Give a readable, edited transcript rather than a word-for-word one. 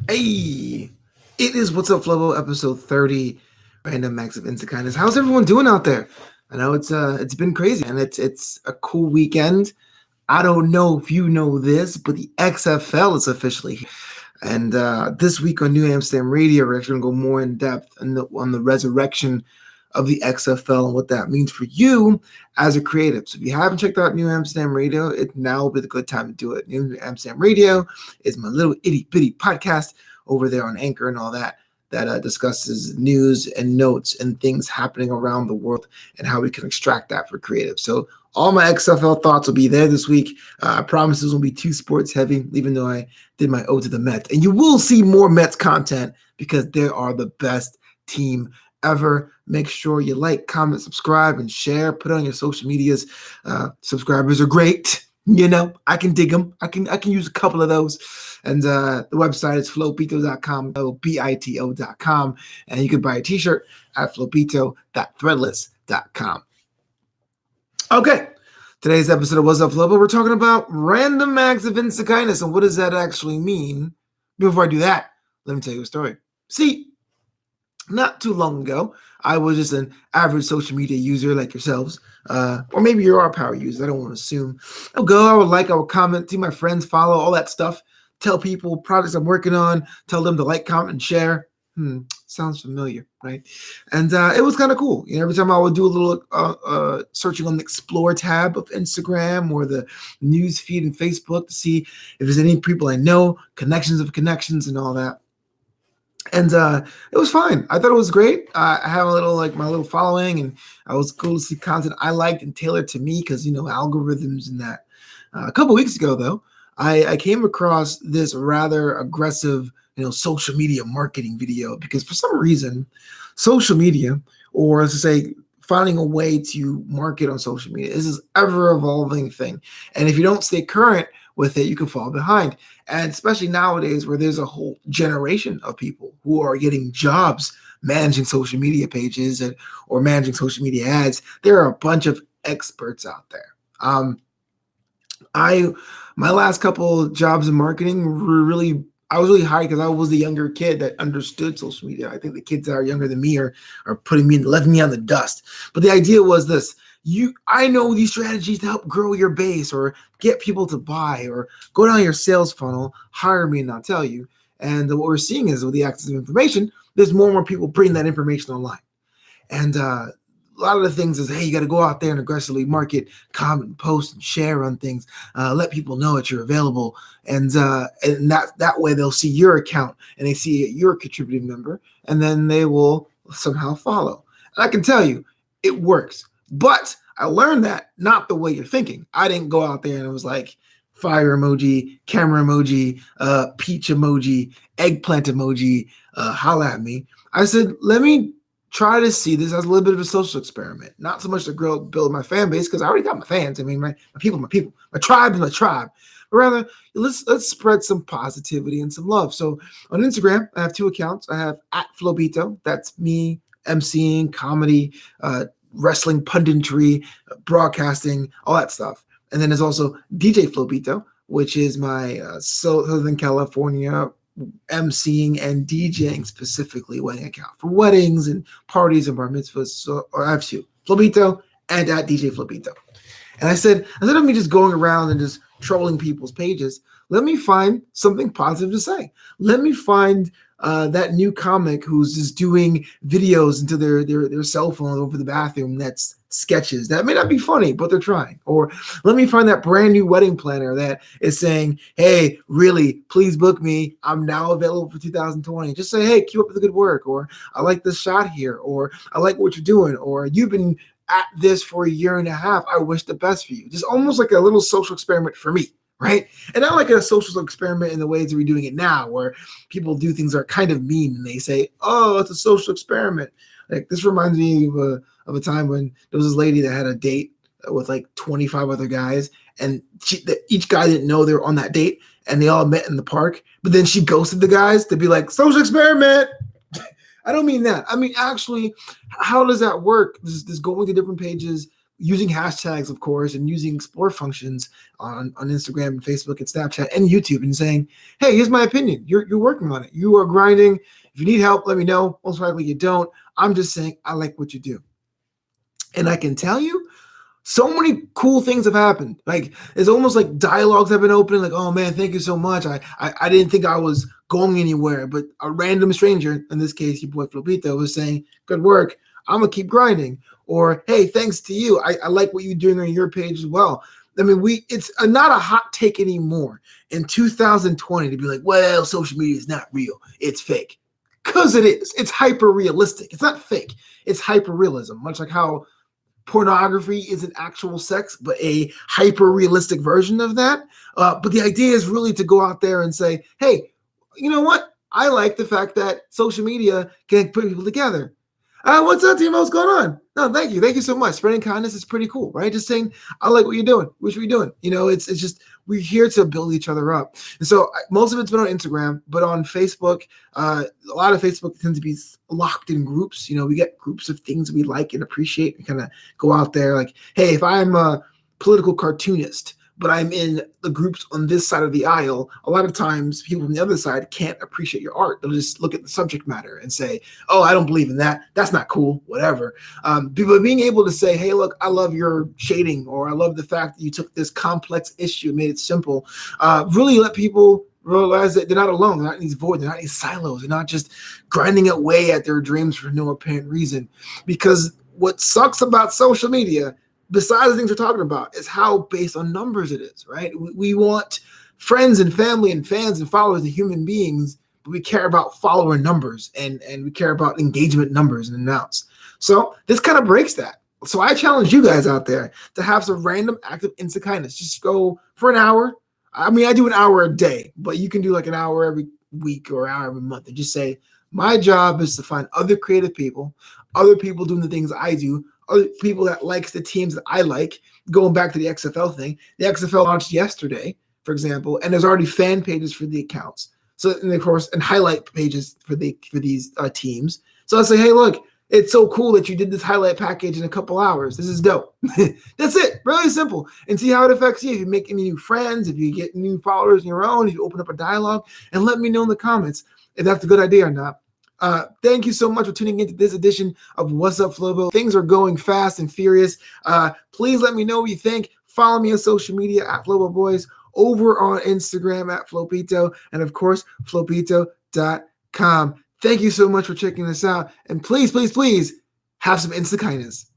Hey, it is What's Up, Flobo, episode 30, Random Acts of Insta-Kindness. How's everyone doing out there? I know it's been crazy and it's a cool weekend. I don't know if you know this, but the XFL is officially here. And this week on New Amsterdam Radio, we're actually going to go more in depth on the resurrection of the XFL and what that means for you as a creative. So if you haven't checked out New Amsterdam Radio, it now will be the good time to do it. New Amsterdam Radio is my little itty bitty podcast over there on Anchor and all that discusses news and notes and things happening around the world and how we can extract that for creative. So all my XFL thoughts will be there this week. I promise this will be too sports heavy, even though I did my ode to the Mets. And you will see more Mets content because they are the best team ever. Make sure you like, comment, subscribe, and share. Put it on your social medias. Subscribers are great. You know, I can dig them. I can use a couple of those. And the website is flopito.com, Bito.com. And you can buy a t-shirt at flopito.threadless.com. Okay, today's episode of What's Up, Flobo, we're talking about random acts of Insta-Kindness and what does that actually mean? Before I do that, let me tell you a story. See, not too long ago, I was just an average social media user like yourselves, or maybe you're our power users. I don't want to assume. I would like, I would comment, see my friends, follow, all that stuff, tell people projects I'm working on, tell them to like, comment, and share. Sounds familiar, right? And it was kind of cool. You know, every time I would do a little searching on the Explore tab of Instagram or the news feed in Facebook to see if there's any people I know, connections of connections and all that. And it was fine. I thought it was great. I have my little following, and I was cool to see content I liked and tailored to me because, you know, algorithms and that. A couple weeks ago, though, I came across this rather aggressive, social media marketing video because for some reason, social media, or as I say, finding a way to market on social media is this ever-evolving thing. And if you don't stay current with it, you can fall behind. And especially nowadays where there's a whole generation of people who are getting jobs managing social media pages or managing social media ads, there are a bunch of experts out there. My last couple jobs in marketing were I was really high because I was the younger kid that understood social media. I think the kids that are younger than me are left me on the dust. But the idea was this. I know these strategies to help grow your base or get people to buy or go down your sales funnel, hire me and I'll tell you. And what we're seeing is with the access of information, there's more and more people bringing that information online. And a lot of the things is, hey, you got to go out there and aggressively market, comment, post, and share on things. Let people know that you're available. And that way they'll see your account and they see you're a contributing member, and then they will somehow follow. And I can tell you, it works. But I learned that not the way you're thinking. I didn't go out there and it was like fire emoji, camera emoji, peach emoji, eggplant emoji, holla at me. I said, let me try to see this as a little bit of a social experiment. Not so much to build my fan base, because I already got my fans. I mean, my people. My tribe is my tribe. But rather, let's spread some positivity and some love. So on Instagram, I have two accounts. I have @Flobito. That's me emceeing, comedy, wrestling, punditry, broadcasting, all that stuff. And then there's also DJ Flobito, which is my Southern California emceeing and DJing specifically wedding account for weddings and parties and bar mitzvahs. So I have two, Flobito and @DJ Flobito. And I said, instead of me just going around and just trolling people's pages, let me find something positive to say. Let me find that new comic who's just doing videos into their cell phone over the bathroom that's sketches that may not be funny, but they're trying. Or let me find that brand new wedding planner that is saying, hey, really, please book me. I'm now available for 2020. Just say, hey, keep up the good work. Or I like this shot here. Or I like what you're doing. Or you've been at this for a year and a half. I wish the best for you. Just almost like a little social experiment for me. Right? And not like a social experiment in the ways that we're doing it now, where people do things that are kind of mean and they say, oh, it's a social experiment. Like this reminds me of a time when there was this lady that had a date with like 25 other guys, and each guy didn't know they were on that date, and they all met in the park. But then she ghosted the guys to be like, social experiment. I don't mean that. I mean, actually, how does that work? This going to different pages, using hashtags, of course, and using explore functions on Instagram and Facebook and Snapchat and YouTube and saying, hey, here's my opinion. You're working on it. You are grinding. If you need help, let me know. Most likely you don't. I'm just saying I like what you do. And I can tell you, so many cool things have happened. Like it's almost like dialogues have been opening. Like, oh man, thank you so much. I didn't think I was going anywhere, but a random stranger, in this case, your boy Flobito, was saying, good work. I'm gonna keep grinding. Or hey, thanks to you. I like what you're doing on your page as well. I mean, it's not a hot take anymore in 2020 to be like, well, social media is not real. It's fake. Because it is. It's hyper realistic. It's not fake. It's hyper realism, much like how pornography isn't actual sex, but a hyper realistic version of that. But the idea is really to go out there and say, hey, you know what? I like the fact that social media can put people together. What's up, Timo? What's going on? No, thank you. Thank you so much. Spreading kindness is pretty cool, right? Just saying, I like what you're doing. What should we doing? It's just, we're here to build each other up. And so most of it's been on Instagram, but on Facebook, a lot of Facebook tends to be locked in groups. We get groups of things we like and appreciate. We kind of go out there like, hey, if I'm a political cartoonist, but I'm in the groups on this side of the aisle, a lot of times people on the other side can't appreciate your art. They'll just look at the subject matter and say, oh, I don't believe in that. That's not cool, whatever. People being able to say, hey, look, I love your shading, or I love the fact that you took this complex issue and made it simple, really let people realize that they're not alone. They're not in these voids. They're not in these silos. They're not just grinding away at their dreams for no apparent reason. Because what sucks about social media, besides the things we're talking about, is how based on numbers it is, right? We want friends and family and fans and followers and human beings, but we care about follower numbers and we care about engagement numbers and amounts. So this kind of breaks that. So I challenge you guys out there to have some random act of Insta-Kindness. Just go for an hour. I mean, I do an hour a day, but you can do like an hour every week or an hour every month and just say, my job is to find other creative people, other people doing the things I do, other people that likes the teams that I like. Going back to the XFL thing, the XFL launched yesterday, for example, and there's already fan pages for the accounts. So, and of course, and highlight pages for these teams. So I say, hey, look, it's so cool that you did this highlight package in a couple hours. This is dope. That's it. Really simple. And see how it affects you. If you make any new friends, if you get new followers on your own, if you open up a dialogue, and let me know in the comments if that's a good idea or not. Thank you so much for tuning into this edition of What's Up, Flobo. Things are going fast and furious. Please let me know what you think. Follow me on social media at Flobo Boys, over on Instagram at Flopito, and of course, flopito.com. Thank you so much for checking this out. And please, please, please have some Insta-Kindness.